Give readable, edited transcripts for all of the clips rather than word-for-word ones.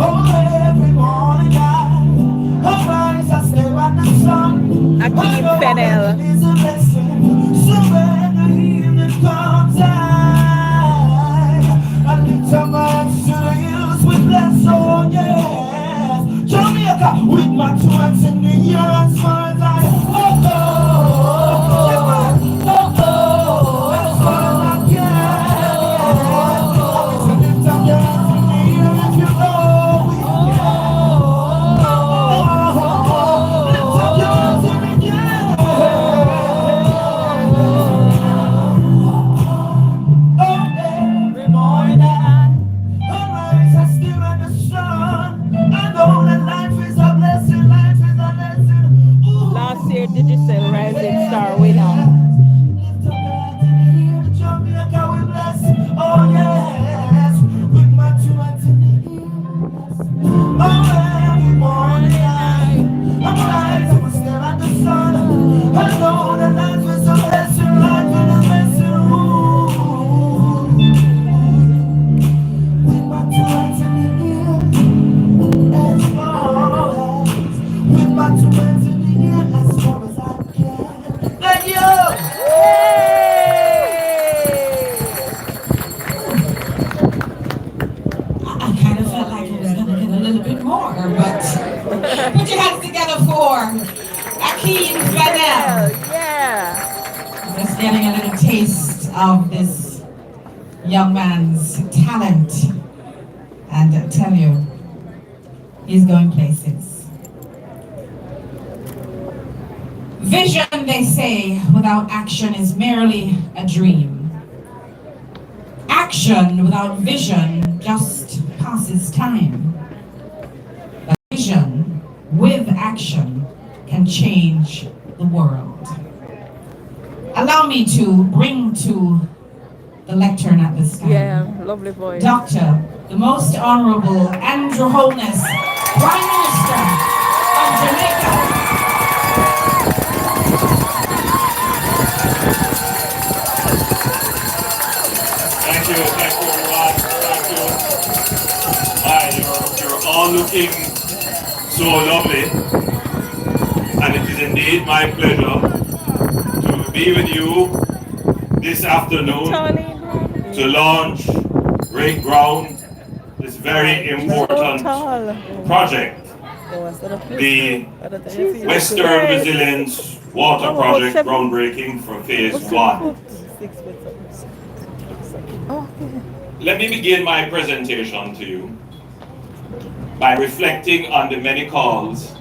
every morning I rise, I stare at the sun. Akeem I know that Fennel. it is a blessing. So when the evening comes, I lift up my hands to the hills with bless, oh yes. Jamaica with my two hands in the air as far as I, oh, oh, oh, oh, as far as I can, yeah. Always lift up your hands in the air if you know we can. Lift up your hands in the air. Every morning I still at the sun. I know that life is a blessing, life is a blessing. Last year, did Ooh, you say Rising yeah. Star winner? Lift up your hands in the air, the Jamaica we bless. Oh yes, with my two hands in the air. Oh, every morning I'm alive, I'm still at the sun. I know that life is a blessing, life is a blessing. Ooh, with my two hands in the air, as far as, with my two hands in the air, as far as I can. Thank you. I kind of felt like it was going to get a little bit more, but put your hands together for Akeem Fennel. Yeah. Just getting a little taste of this young man's talent, and I tell you, he's going places. Vision, they say, without action is merely a dream. Action without vision just passes time. But vision with action can change the world. Allow me to bring to the lectern at this time, Yeah, lovely voice. Dr. the Most Honorable Andrew Holness, Prime Minister of Jamaica. Thank you, everyone. Thank you. Hi, you're all looking so lovely, and it is indeed my pleasure to be with you this afternoon to launch, break ground, this very important project, the Western Resilience Water Project groundbreaking for Phase 1. Let me begin my presentation to you by reflecting on the many calls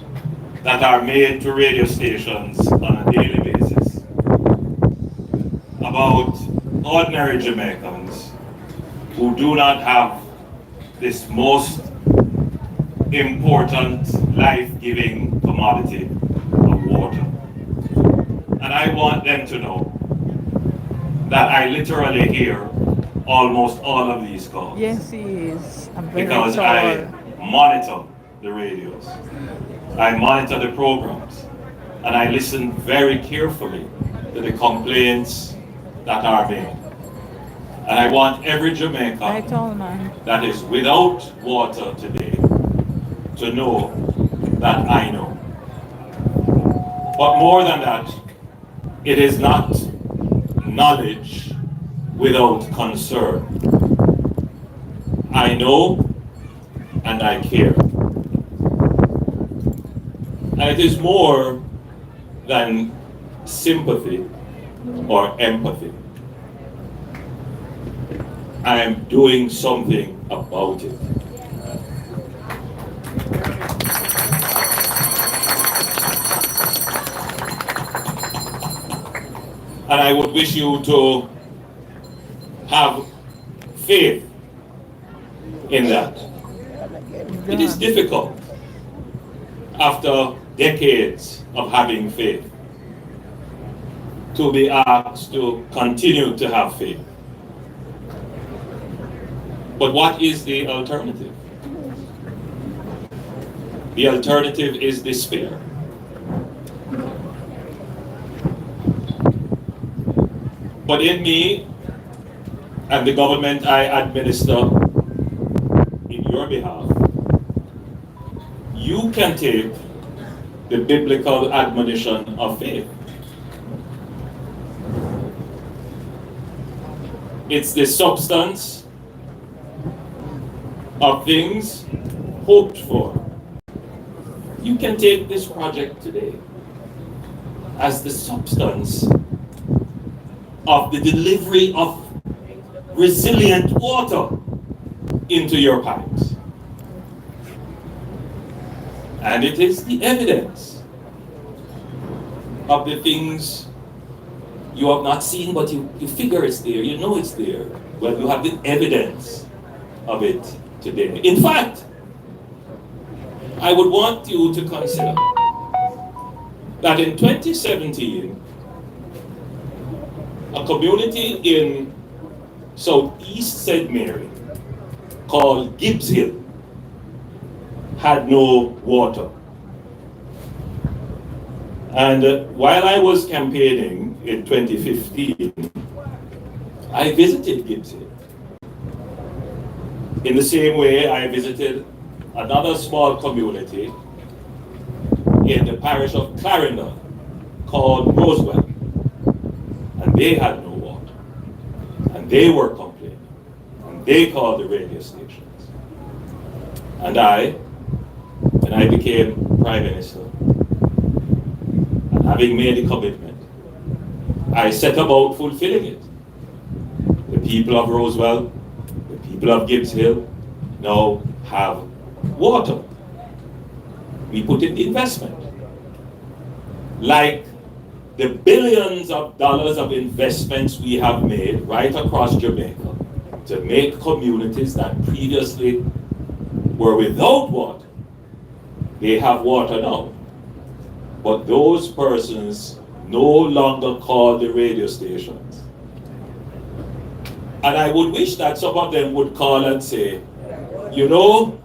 that are made to radio stations on a daily basis about ordinary Jamaicans who do not have this most important life-giving commodity of water. And I want them to know that I literally hear almost all of these calls. Yes, he is. I'm very Because tall. I monitor the radios, I monitor the programs, and I listen very carefully to the complaints that are made. And I want every Jamaican that is without water today to know that I know. But more than that, it is not knowledge without concern. I know and I care. And it is more than sympathy or empathy. I am doing something about it. And I would wish you to have faith in that. It is difficult after decades of having faith to be asked to continue to have faith. But what is the alternative? The alternative is despair. But in me and the government I administer in your behalf, you can take the biblical admonition of faith. It's the substance of things hoped for. You can take this project today as the substance of the delivery of resilient water into your pipes. And it is the evidence of the things you have not seen, but you figure it's there, you know it's there. Well, you have the evidence of it today. In fact, I would want you to consider that in 2017, a community in southeast St. Mary called Gibbs Hill had no water. And while I was campaigning in 2015, I visited Gibbs Hill. In the same way, I visited another small community in the parish of Clarendon called Rosewell. And they had no water. And they were complaining. And they called the radio stations. And when I became Prime Minister, and having made a commitment, I set about fulfilling it. The people of Rosewell, the people of Gibbs Hill now have water. We put in the investment. Like the billions of dollars of investments we have made right across Jamaica to make communities that previously were without water, they have water now. But those persons no longer call the radio stations. And I would wish that some of them would call and say, you know,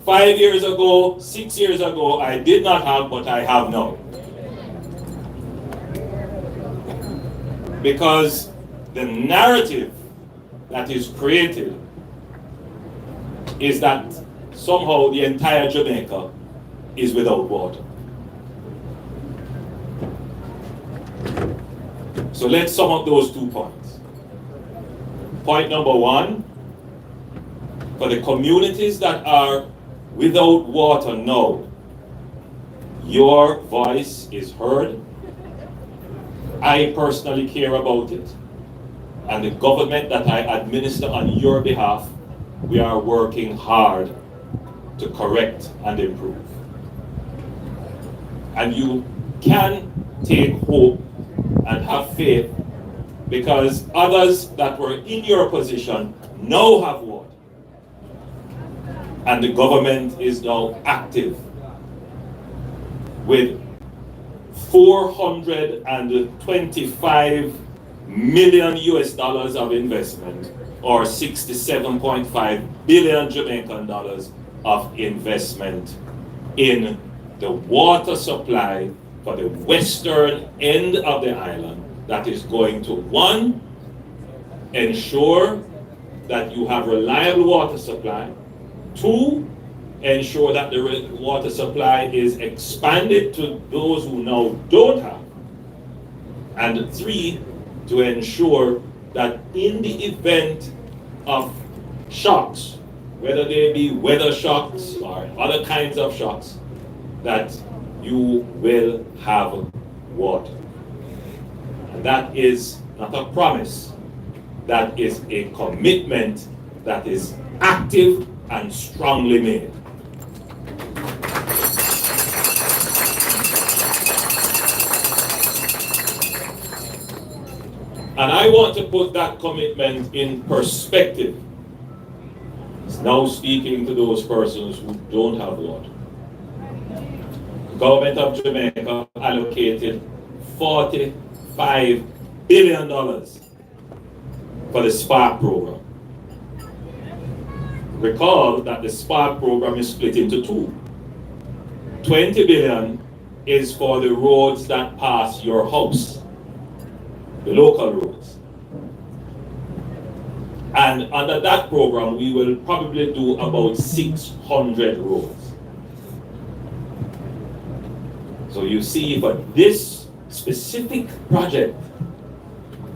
5 years ago, 6 years ago, I did not have, but I have now. Because the narrative that is created is that somehow the entire Jamaica is without water. So let's sum up those 2 points. Point number 1, for the communities that are without water now, your voice is heard. I personally care about it. And the government that I administer on your behalf, we are working hard to correct and improve. And you can take hope and have faith because others that were in your position now have water. And the government is now active with $425 million of investment, or 67.5 billion Jamaican dollars of investment in the water supply for the western end of the island that is going to, 1, ensure that you have reliable water supply, 2, ensure that the water supply is expanded to those who now don't have, and 3, to ensure that in the event of shocks, whether they be weather shocks or other kinds of shocks, that you will have water. And that is not a promise, that is a commitment that is active and strongly made. And I want to put that commitment in perspective. It's now speaking to those persons who don't have water. The government of Jamaica allocated $45 billion for the Spark program. Recall that the Spark program is split into 2. 20 billion is for the roads that pass your house, the local roads. And under that program, we will probably do about 600 roads. So you see, for this specific project,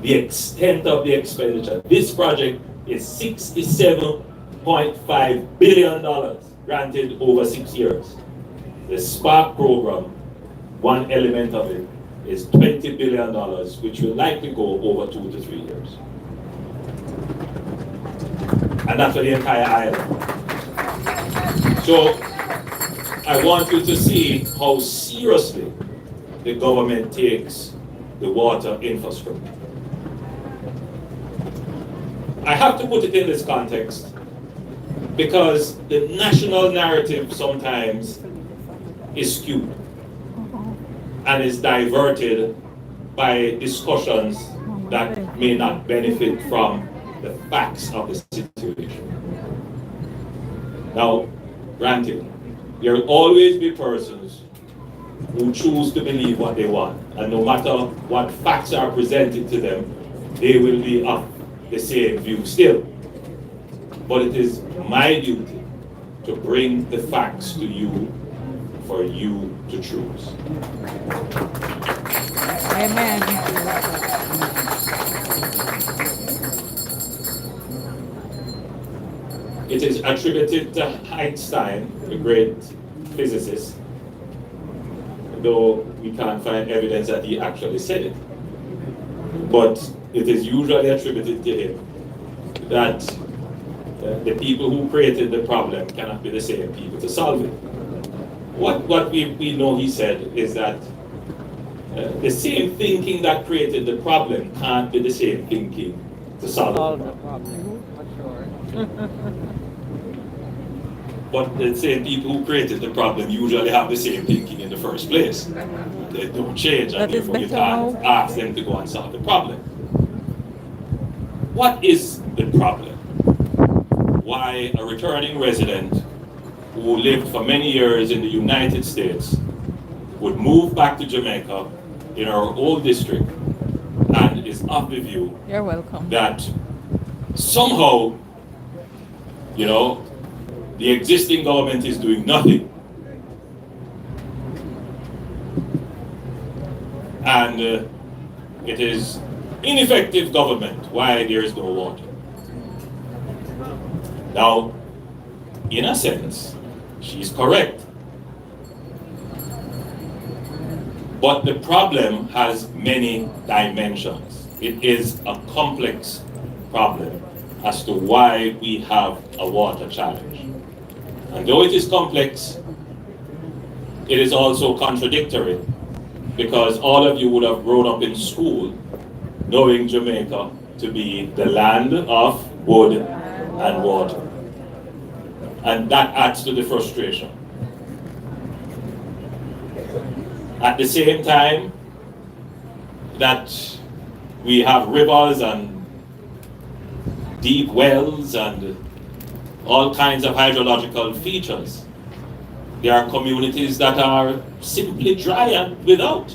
the extent of the expenditure, this project is $67.5 billion granted over 6 years. The Spark program, one element of it, is $20 billion, which will likely go over 2 to 3 years. And that's for the entire island. So I want you to see how seriously the government takes the water infrastructure. I have to put it in this context because the national narrative sometimes is skewed and is diverted by discussions that may not benefit from the facts of the situation. Now, granted, there will always be persons who choose to believe what they want, and no matter what facts are presented to them, they will be of the same view still. But it is my duty to bring the facts to you for you to choose. Amen. It is attributed to Einstein, the great physicist, though we can't find evidence that he actually said it. But it is usually attributed to him that the people who created the problem cannot be the same people to solve it. What we know he said is that the same thinking that created the problem can't be the same thinking to solve the problem. But the same people who created the problem usually have the same thinking in the first place. They don't change, and therefore you can't ask them to go and solve the problem. What is the problem? Why a returning resident who lived for many years in the United States would move back to Jamaica in our old district and is of the view You're welcome. that somehow, the existing government is doing nothing. And it is ineffective government why there is no water. Now, in a sense, she's correct. But the problem has many dimensions. It is a complex problem as to why we have a water challenge. And though it is complex, it is also contradictory, because all of you would have grown up in school knowing Jamaica to be the land of wood and water. And that adds to the frustration. At the same time that we have rivers and deep wells and all kinds of hydrological features, there are communities that are simply dry and without.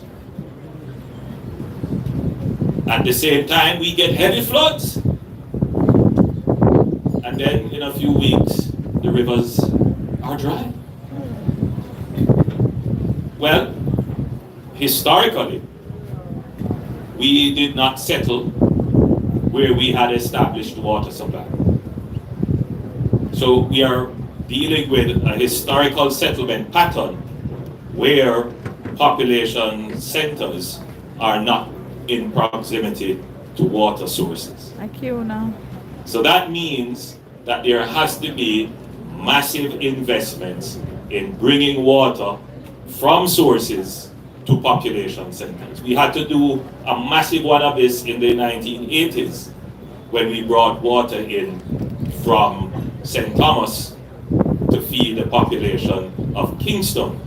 At the same time, we get heavy floods. And then in a few weeks, the rivers are dry. Well, historically, we did not settle where we had established water supply. So we are dealing with a historical settlement pattern where population centers are not in proximity to water sources. Thank you now. So that means that there has to be massive investments in bringing water from sources to population centers. We had to do a massive one of this in the 1980s when we brought water in from St. Thomas to feed the population of Kingston.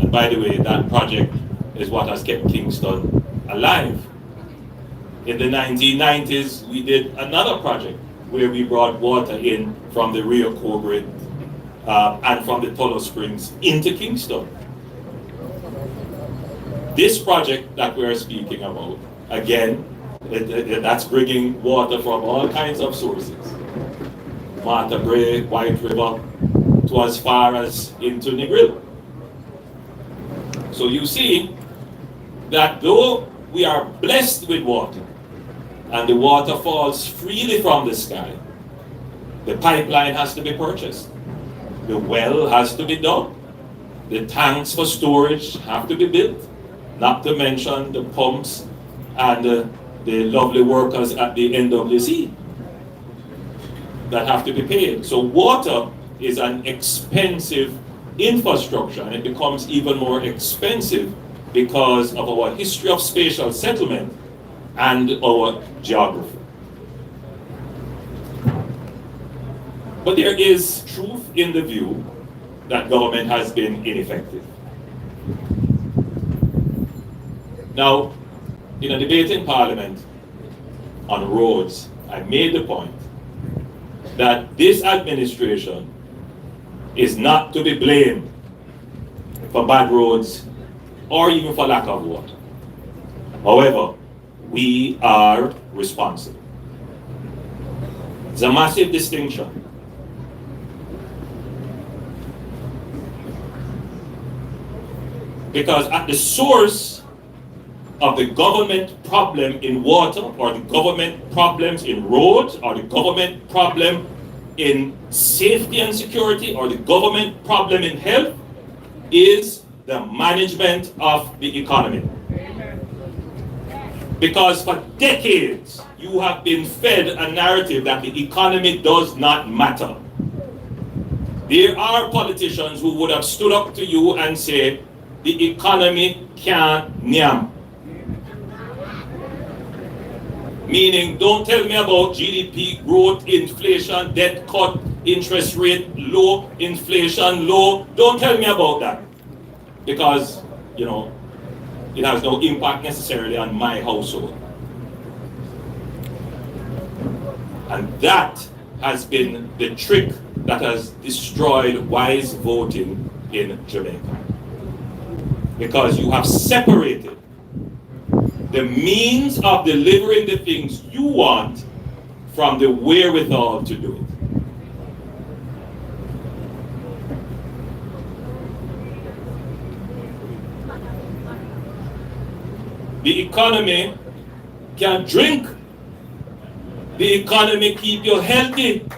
And by the way, that project is what has kept Kingston alive. In the 1990s, we did another project where we brought water in from the Rio Cobre and from the Tullow Springs into Kingston. This project that we're speaking about, again, that's bringing water from all kinds of sources. Martha Brae, White River, to as far as into Negril. So you see that though we are blessed with water, and the water falls freely from the sky, the pipeline has to be purchased. The well has to be dug. The tanks for storage have to be built. Not to mention the pumps and the lovely workers at the NWC that have to be paid. So water is an expensive infrastructure, and it becomes even more expensive because of our history of spatial settlement and our geography. But there is truth in the view that government has been ineffective. Now, in a debate in Parliament on roads, I made the point that this administration is not to be blamed for bad roads or even for lack of water. However, we are responsible. It's a massive distinction. Because at the source of the government problem in water, or the government problems in roads, or the government problem in safety and security, or the government problem in health, is the management of the economy. Because for decades, you have been fed a narrative that the economy does not matter. There are politicians who would have stood up to you and said, the economy can't nyam. Meaning, don't tell me about GDP growth, inflation, debt cut, interest rate low, inflation low. Don't tell me about that. Because, you know, it has no impact necessarily on my household. And that has been the trick that has destroyed wise voting in Jamaica. Because you have separated the means of delivering the things you want from the wherewithal to do it. The economy can drink. The economy keep you healthy.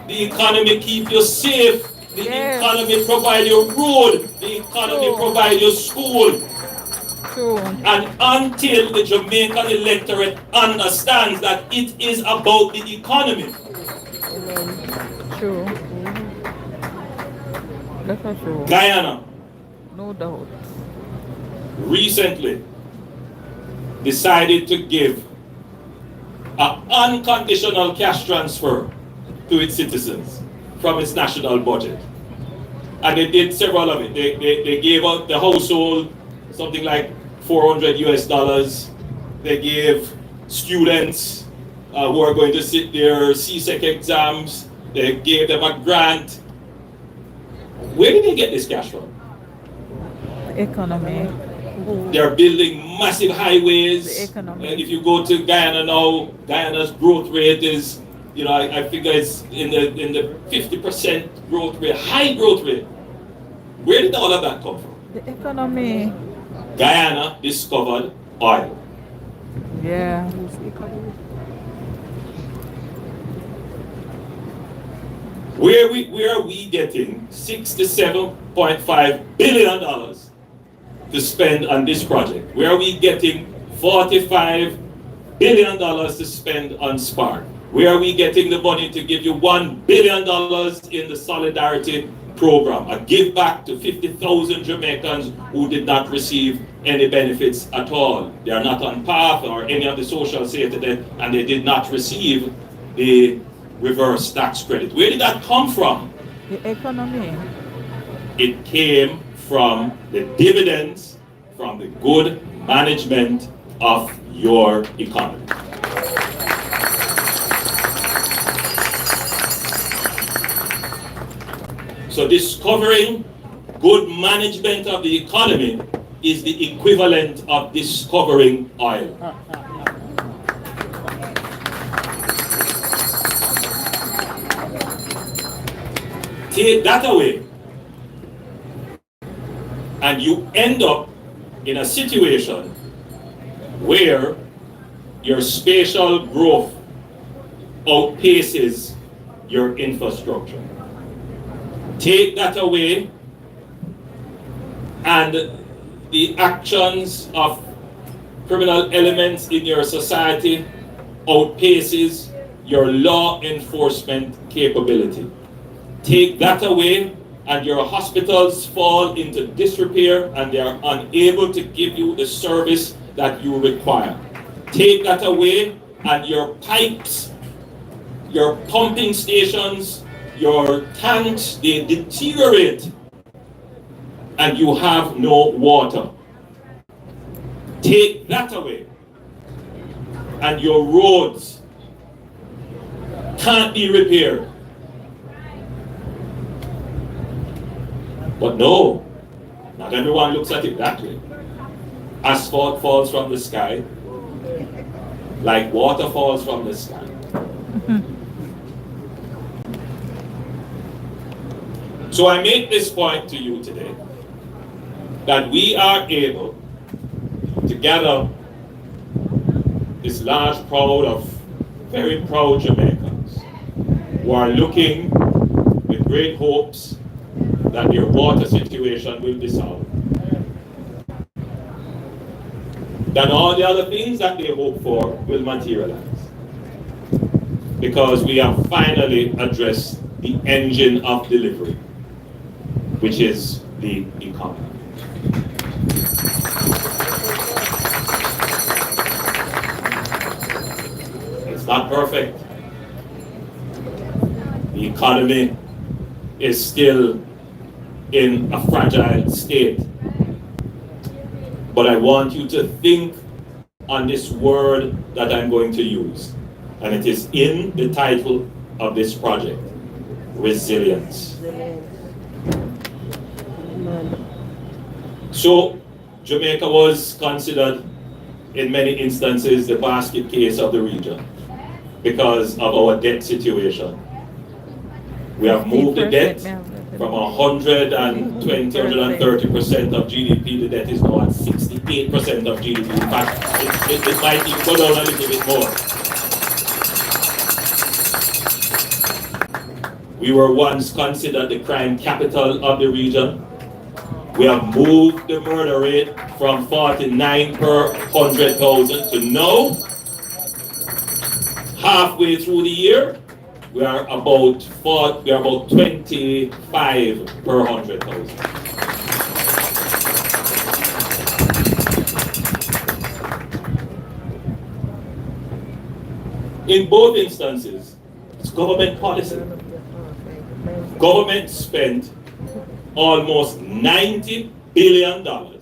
The economy keep you safe. The economy provide you road. The economy provide you school. True. And until the Jamaican electorate understands that it is about the economy. True. That's for sure. Guyana No doubt. recently decided to give an unconditional cash transfer to its citizens from its national budget. And they did several of it. They gave out the household something like $400. They gave students who are going to sit their CSEC exams, they gave them a grant. Where did they get this cash from? The economy. They're building massive highways. The economy. If you go to Guyana now, Guyana's growth rate is, you know, I figure it's in the 50% growth rate, high growth rate. Where did all of that come from? The economy. Guyana discovered oil. Yeah. Where are we getting $67.5 billion to spend on this project? Where are we getting $45 billion to spend on Spark? Where are we getting the money to give you $1 billion in the Solidarity program, a give back to 50,000 Jamaicans who did not receive any benefits at all? They are not on PATH or any of the social safety net, and they did not receive the reverse tax credit. Where did that come from? The economy. It came from the dividends from the good management of your economy. So discovering good management of the economy is the equivalent of discovering oil. Take that away, and you end up in a situation where your spatial growth outpaces your infrastructure. Take that away, and the actions of criminal elements in your society outpaces your law enforcement capability. Take that away, and your hospitals fall into disrepair and they are unable to give you the service that you require. Take that away, and your pipes, your pumping stations, your tanks, they deteriorate and you have no water. Take that away, and your roads can't be repaired. But no, not everyone looks at it that way. Asphalt falls from the sky like water falls from the sky. So I make this point to you today, that we are able to gather this large crowd of very proud Jamaicans who are looking with great hopes that their water situation will be solved. That all the other things that they hope for will materialize. Because we have finally addressed the engine of delivery, which is the economy. It's not perfect. The economy is still in a fragile state. But I want you to think on this word that I'm going to use. And it is in the title of this project, resilience. So, Jamaica was considered in many instances the basket case of the region because of our debt situation. We have moved the debt from 120, 130% of GDP. The debt is now at 68% of GDP. In fact, it might even go down a little bit more. We were once considered the crime capital of the region. We have moved the murder rate from 49 per 100,000 to now, halfway through the year, we are about 25 per 100,000. In both instances, it's government policy. Government spent almost $90 billion on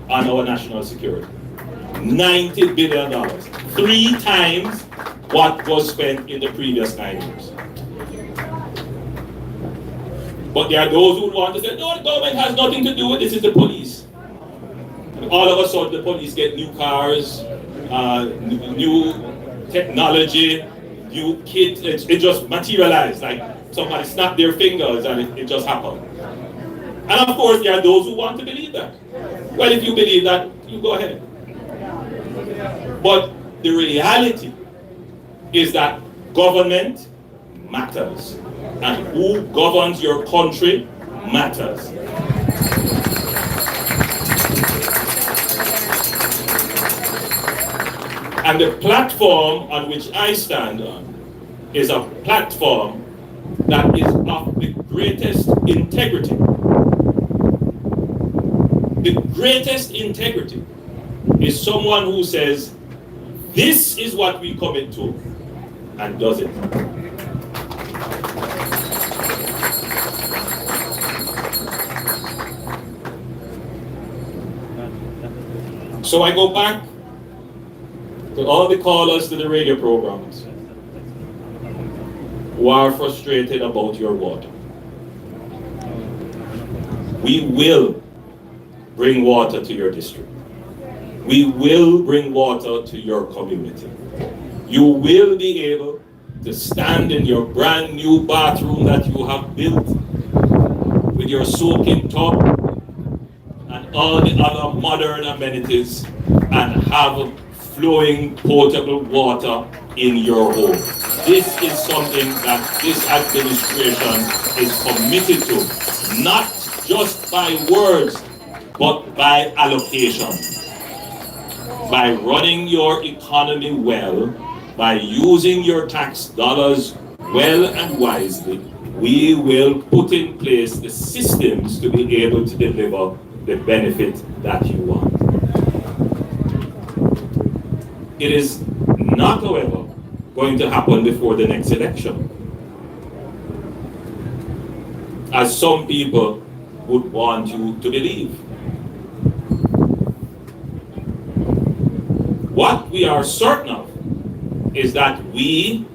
our national security. $90 billion. 3 times what was spent in the previous 9 years. But there are those who want to say, no, the government has nothing to do with this, is the police. And all of a sudden the police get new cars, new technology, new kits. It just materialized, like somebody snapped their fingers and it just happened. And of course there are those who want to believe that. Well, if you believe that, you go ahead. But the reality is that government matters. And who governs your country matters. And the platform on which I stand on is a platform that is of the greatest integrity. The greatest integrity is someone who says, this is what we commit to, and does it. So I go back to all the callers to the radio programs who are frustrated about your water. We will bring water to your district. We will bring water to your community. You will be able to stand in your brand new bathroom that you have built with your soaking tub and all the other modern amenities and have flowing potable water in your home. This is something that this administration is committed to, not just by words, but by allocation. By running your economy well, by using your tax dollars well and wisely, we will put in place the systems to be able to deliver the benefit that you want. It is not, however, going to happen before the next election, as some people would want you to believe. What we are certain of is that we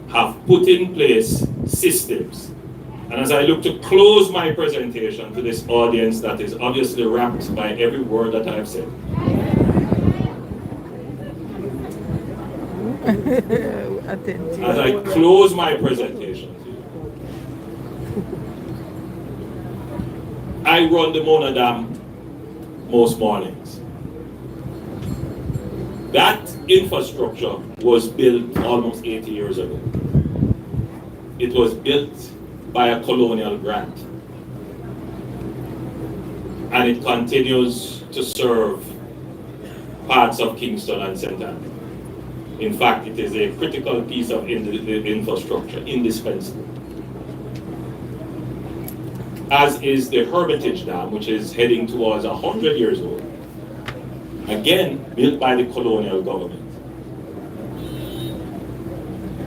have put in place systems. And as I look to close my presentation to this audience that is obviously wrapped by every word that I've said, as I close my presentation, I run the Mona Dam most mornings. That infrastructure was built almost 80 years ago. It was built by a colonial grant. And it continues to serve parts of Kingston and St. Anne. In fact, it is a critical piece of infrastructure, indispensable. As is the Hermitage Dam, which is heading towards 100 years old. Again, built by the colonial government.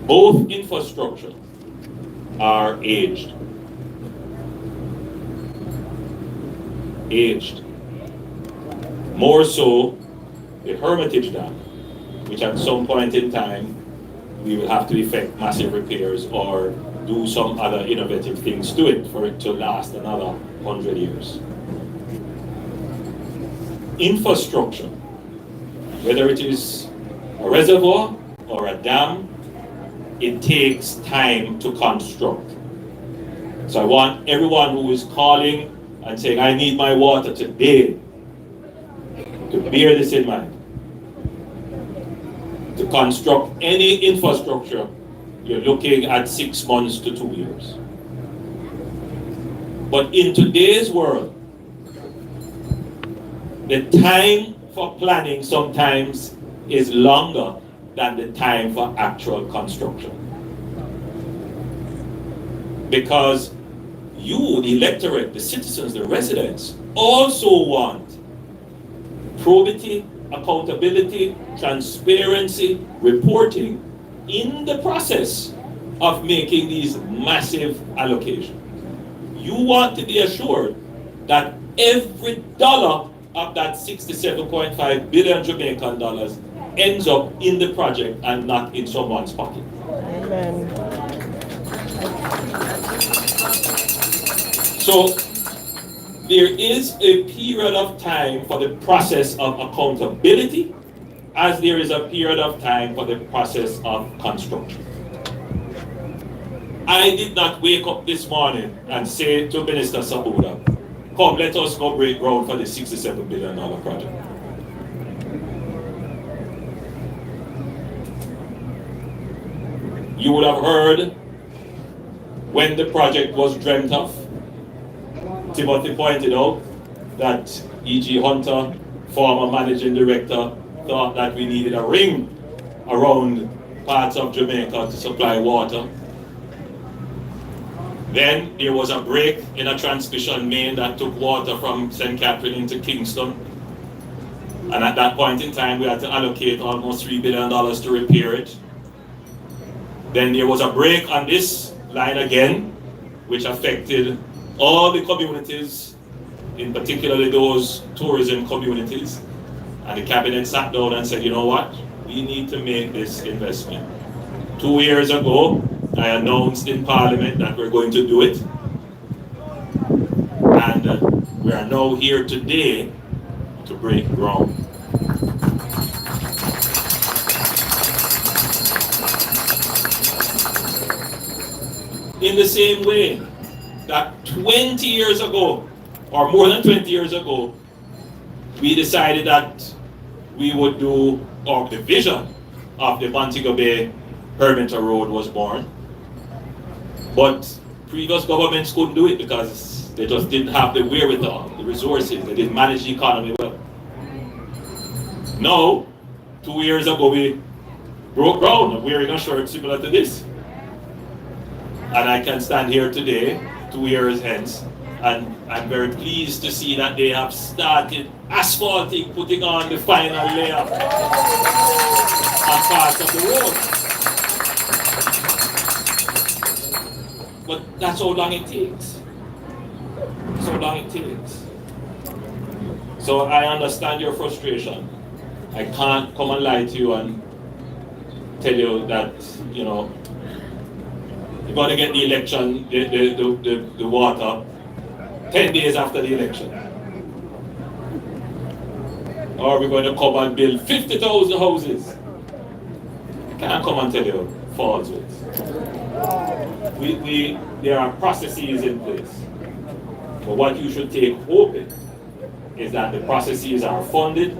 Both infrastructure are aged. Aged. More so, the Hermitage Dam, which at some point in time, we will have to effect massive repairs or do some other innovative things to it for it to last another 100 years. Infrastructure, whether it is a reservoir or a dam, it takes time to construct. So I want everyone who is calling and saying, I need my water today, to bear this in mind. To construct any infrastructure, you're looking at 6 months to 2 years. But in today's world, the time for planning sometimes is longer than the time for actual construction. Because you, the electorate, the citizens, the residents, also want probity, accountability, transparency, reporting in the process of making these massive allocations. You want to be assured that every dollar of that 67.5 billion Jamaican dollars ends up in the project and not in someone's pocket. Amen. So there is a period of time for the process of accountability, as there is a period of time for the process of construction. I did not wake up this morning and say to Minister Sabuda, come, let us go break ground for the $67 billion project. You would have heard when the project was dreamt of, Timothy pointed out that E.G. Hunter, former managing director, thought that we needed a ring around parts of Jamaica to supply water. Then there was a break in a transmission main that took water from St. Catherine into Kingston. And at that point in time, we had to allocate almost $3 billion to repair it. Then there was a break on this line again, which affected all the communities, in particularly those tourism communities. And the cabinet sat down and said, you know what? We need to make this investment. 2 years ago, I announced in Parliament that we're going to do it. And we are now here today to break ground. In the same way that 20 years ago, or more than 20 years ago, we decided that we would do, or the vision of the Montego Bay Perimeter Road was born. But previous governments couldn't do it because they just didn't have the wherewithal, the resources, they didn't manage the economy well. Now, 2 years ago, we broke ground and wearing a shirt similar to this. And I can stand here today, 2 years hence, and I'm very pleased to see that they have started asphalting, putting on the final layer on parts of the road. But that's how long it takes. That's how long it takes. So I understand your frustration. I can't come and lie to you and tell you that, you know, you're going to get the election, the water 10 days after the election. Or we're going to come and build 50,000 houses. I can't come and tell you falsehoods. There are processes in place. But what you should take hope in is that the processes are funded,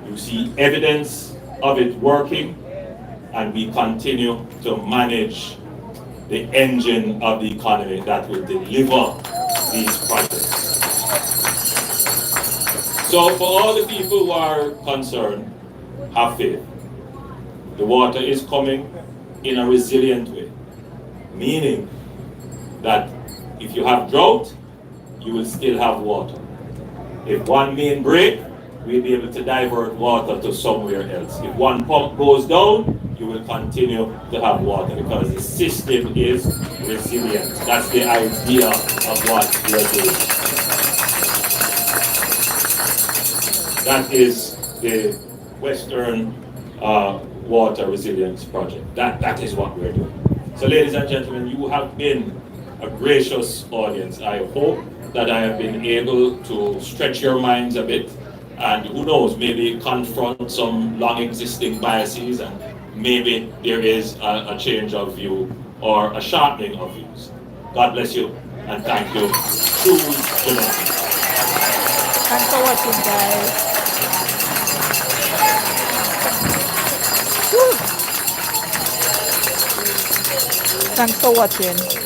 you see evidence of it working, and we continue to manage the engine of the economy that will deliver these projects. So for all the people who are concerned, have faith. The water is coming in a resilient way, meaning that if you have drought, you will still have water. If one main break, we'll be able to divert water to somewhere else. If one pump goes down, you will continue to have water because the system is resilient. That's the idea of what we are doing. That is the Western Water Resilience Project. That is what we're doing. So ladies and gentlemen, you have been a gracious audience. I hope that I have been able to stretch your minds a bit, and who knows, maybe confront some long existing biases, and maybe there is a change of view or a sharpening of views. God bless you, and thank you. True humanity. Thanks for watching, guys. Woo. Thanks for watching.